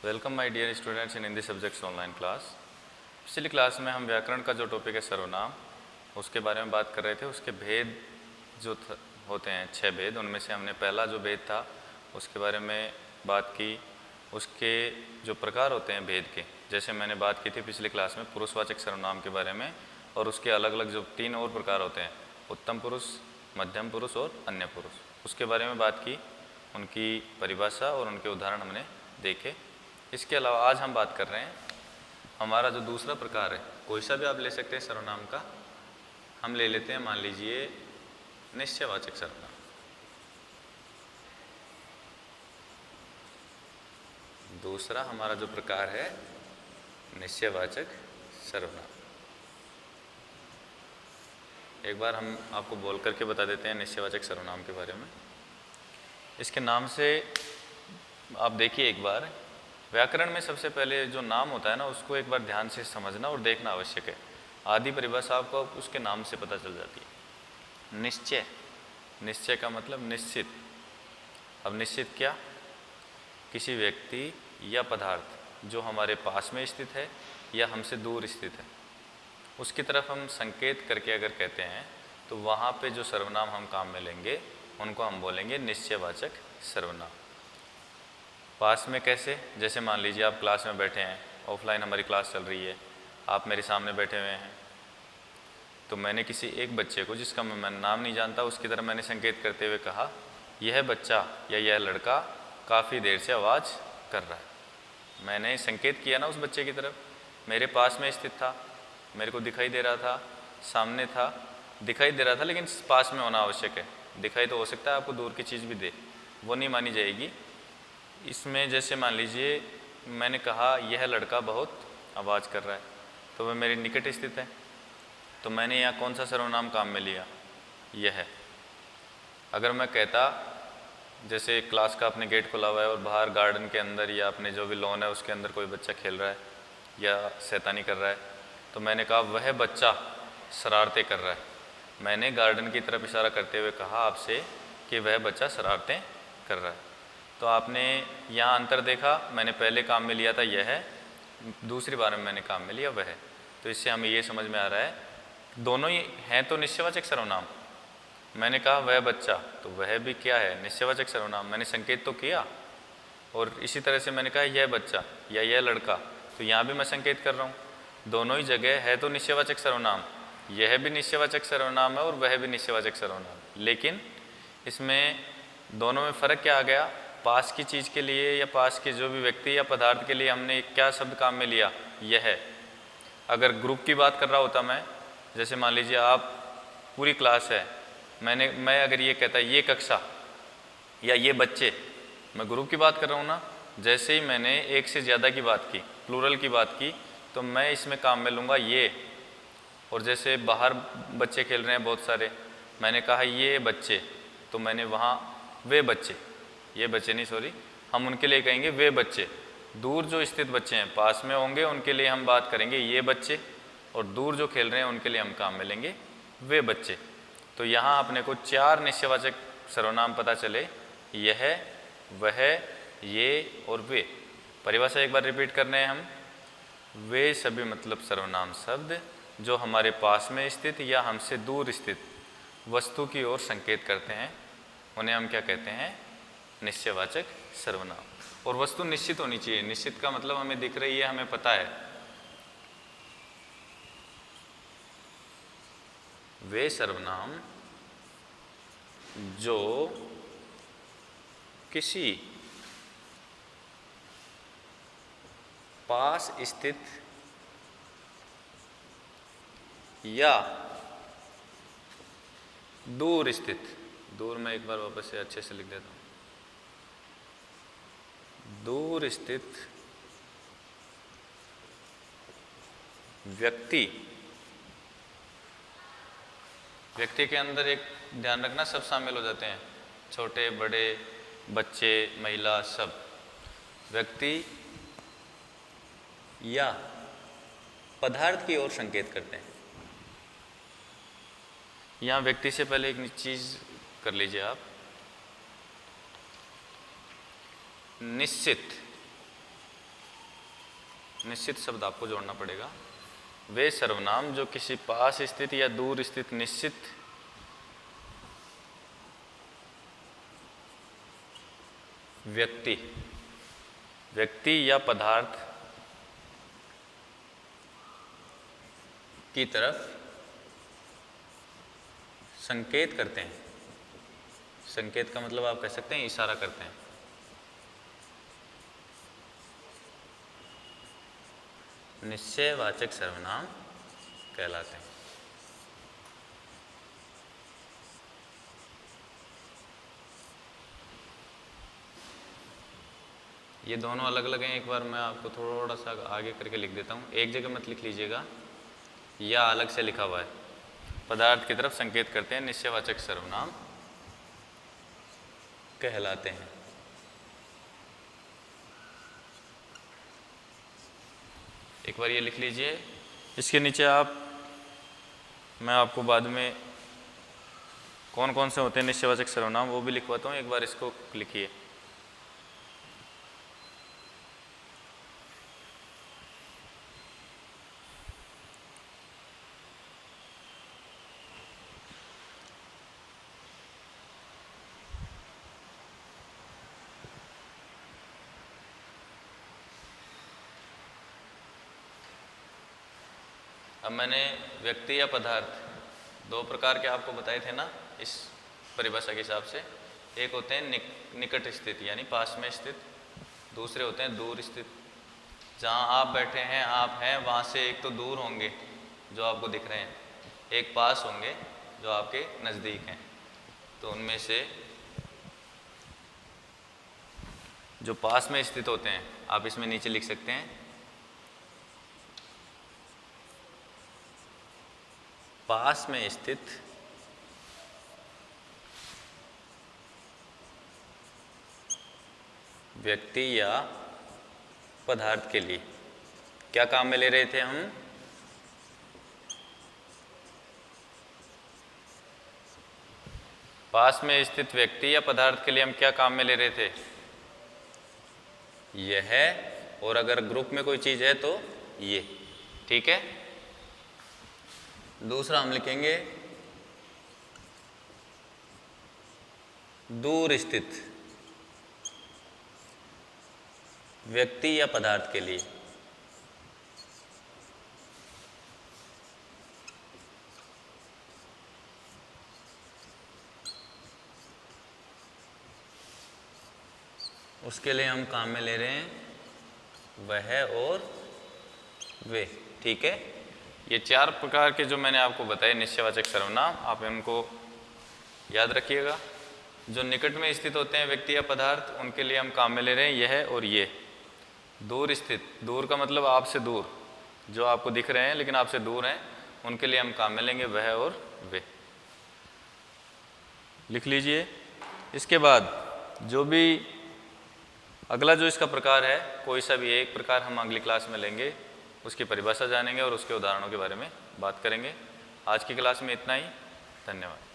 Welcome my dear students in Hindi subjects online class. पिछली class में हम व्याकरण का जो टॉपिक है सर्वनाम, उसके बारे में बात कर रहे थे। उसके भेद जो होते हैं 6 भेद, उनमें से हमने पहला जो भेद था उसके बारे में बात की। उसके जो प्रकार होते हैं भेद के, जैसे मैंने बात की थी पिछली क्लास में पुरुषवाचक सर्वनाम के बारे में, और उसके अलग अलग जो 3 और प्रकार होते हैं, उत्तम पुरुष, मध्यम पुरुष और अन्य पुरुष, उसके बारे में बात की। उनकी परिभाषा और उनके उदाहरण हमने देखे। इसके अलावा आज हम बात कर रहे हैं हमारा जो दूसरा प्रकार है, कोई सा भी आप ले सकते हैं सर्वनाम का। हम ले लेते हैं, मान लीजिए निश्चयवाचक सर्वनाम। दूसरा हमारा जो प्रकार है निश्चयवाचक सर्वनाम। एक बार हम आपको बोल करके बता देते हैं निश्चयवाचक सर्वनाम के बारे में। इसके नाम से आप देखिए, एक बार व्याकरण में सबसे पहले जो नाम होता है ना, उसको एक बार ध्यान से समझना और देखना आवश्यक है। आदि परिभाषा आपको उसके नाम से पता चल जाती है। निश्चय, निश्चय का मतलब निश्चित। अब निश्चित क्या? किसी व्यक्ति या पदार्थ जो हमारे पास में स्थित है या हमसे दूर स्थित है, उसकी तरफ हम संकेत करके अगर कहते हैं तो वहाँ पे जो सर्वनाम हम काम में लेंगे उनको हम बोलेंगे निश्चयवाचक सर्वनाम। पास में कैसे? जैसे मान लीजिए आप क्लास में बैठे हैं, ऑफलाइन हमारी क्लास चल रही है, आप मेरे सामने बैठे हुए हैं, तो मैंने किसी एक बच्चे को, जिसका मैं नाम नहीं जानता, उसकी तरफ मैंने संकेत करते हुए कहा यह बच्चा या यह लड़का काफ़ी देर से आवाज़ कर रहा है। मैंने संकेत किया ना उस बच्चे की तरफ। मेरे पास में स्थित था, मेरे को दिखाई दे रहा था, सामने था, दिखाई दे रहा था, लेकिन पास में होना आवश्यक है। दिखाई तो हो सकता है आपको दूर की चीज़ भी दे, वो नहीं मानी जाएगी। इसमें जैसे मान लीजिए मैंने कहा यह लड़का बहुत आवाज़ कर रहा है, तो वह मेरे निकट स्थित है, तो मैंने यहाँ कौन सा सर्वनाम काम में लिया? यह। अगर मैं कहता जैसे क्लास का अपने गेट खुला हुआ है और बाहर गार्डन के अंदर या अपने जो भी लॉन है उसके अंदर कोई बच्चा खेल रहा है या शैतानी कर रहा है, तो मैंने कहा वह बच्चा शरारतें कर रहा है। मैंने गार्डन की तरफ इशारा करते हुए कहा आपसे कि वह बच्चा शरारतें कर रहा है। तो आपने यहाँ अंतर देखा, मैंने पहले काम में लिया था यह है, दूसरी बार में मैंने काम में लिया वह है। तो इससे हमें ये समझ में आ रहा है दोनों ही हैं तो निश्चयवाचक सर्वनाम। मैंने कहा वह बच्चा, तो वह भी क्या है? निश्चयवाचक सर्वनाम। मैंने संकेत तो किया। और इसी तरह से मैंने कहा यह बच्चा या यह लड़का, तो यहाँ भी मैं संकेत कर रहा हूँ। दोनों ही जगह है तो निश्चयवाचक सर्वनाम। यह भी निश्चयवाचक सर्वनाम है और वह भी निश्चयवाचक सर्वनाम। लेकिन इसमें दोनों में फ़र्क क्या आ गया? पास की चीज़ के लिए या पास के जो भी व्यक्ति या पदार्थ के लिए हमने क्या शब्द काम में लिया? यह है। अगर ग्रुप की बात कर रहा होता मैं, जैसे मान लीजिए आप पूरी क्लास है, मैं अगर ये कहता ये कक्षा या ये बच्चे, मैं ग्रुप की बात कर रहा हूँ ना। जैसे ही मैंने एक से ज़्यादा की बात की, प्लूरल की बात की, तो मैं इसमें काम में लूँगा ये। और जैसे बाहर बच्चे खेल रहे हैं बहुत सारे, मैंने कहा ये बच्चे, तो मैंने वहाँ वे बच्चे, ये बच्चे नहीं सॉरी, हम उनके लिए कहेंगे वे बच्चे। दूर जो स्थित बच्चे हैं, पास में होंगे उनके लिए हम बात करेंगे ये बच्चे, और दूर जो खेल रहे हैं उनके लिए हम काम में लेंगे वे बच्चे। तो यहाँ अपने को 4 निश्चयवाचक सर्वनाम पता चले, यह, वह, ये और वे। परिभाषा एक बार रिपीट करने हैं हम। वे सभी मतलब सर्वनाम शब्द जो हमारे पास में स्थित या हमसे दूर स्थित वस्तु की ओर संकेत करते हैं, उन्हें हम क्या कहते हैं? निश्चयवाचक सर्वनाम। और वस्तु निश्चित होनी चाहिए। निश्चित का मतलब हमें दिख रही है, हमें पता है। वे सर्वनाम जो किसी पास स्थित या दूर स्थित, दूर में एक बार वापस से अच्छे से लिख देता हूँ, दूर स्थित व्यक्ति, व्यक्ति के अंदर एक ध्यान रखना सब शामिल हो जाते हैं, छोटे बड़े बच्चे महिला सब। व्यक्ति या पदार्थ की ओर संकेत करते हैं। यहाँ व्यक्ति से पहले एक चीज़ कर लीजिए आप, निश्चित निश्चित शब्द आपको जोड़ना पड़ेगा। वे सर्वनाम जो किसी पास स्थित या दूर स्थित निश्चित व्यक्ति या पदार्थ की तरफ संकेत करते हैं। संकेत का मतलब आप कह सकते हैं इशारा करते हैं। निश्चयवाचक सर्वनाम कहलाते हैं। ये दोनों अलग अलग हैं। एक बार मैं आपको थोड़ा सा आगे करके लिख देता हूँ, एक जगह मत लिख लीजिएगा, या अलग से लिखा हुआ है। पदार्थ की तरफ संकेत करते हैं, निश्चयवाचक सर्वनाम कहलाते हैं। एक बार ये लिख लीजिए। इसके नीचे मैं आपको बाद में कौन कौन से होते हैं निश्चयवाचक सर्वनाम वो भी लिखवाता हूँ। एक बार इसको लिखिए। अब मैंने व्यक्ति या पदार्थ दो प्रकार के आपको बताए थे ना इस परिभाषा के हिसाब से। एक होते हैं निकट स्थित यानी पास में स्थित, दूसरे होते हैं दूर स्थित। जहाँ आप बैठे हैं, आप हैं, वहाँ से एक तो दूर होंगे जो आपको दिख रहे हैं, एक पास होंगे जो आपके नज़दीक हैं। तो उनमें से जो पास में स्थित होते हैं आप इसमें नीचे लिख सकते हैं। पास में स्थित व्यक्ति या पदार्थ के लिए क्या काम में ले रहे थे हम? पास में स्थित व्यक्ति या पदार्थ के लिए हम क्या काम में ले रहे थे? यह है, और अगर ग्रुप में कोई चीज़ है तो ये। ठीक है। दूसरा हम लिखेंगे दूर स्थित व्यक्ति या पदार्थ के लिए। उसके लिए हम काम में ले रहे हैं वह और वे। ठीक है। ये चार प्रकार के जो मैंने आपको बताए निश्चयवाचक सर्वनाम, आप इनको याद रखिएगा। जो निकट में स्थित होते हैं व्यक्ति या पदार्थ, उनके लिए हम काम में ले रहे हैं यह और ये। दूर स्थित, दूर का मतलब आपसे दूर, जो आपको दिख रहे हैं लेकिन आपसे दूर हैं, उनके लिए हम काम में लेंगे वह और वे। लिख लीजिए। इसके बाद जो भी अगला जो इसका प्रकार है, कोई सा भी एक प्रकार हम अगली क्लास में लेंगे, उसकी परिभाषा जानेंगे और उसके उदाहरणों के बारे में बात करेंगे। आज की क्लास में इतना ही। धन्यवाद।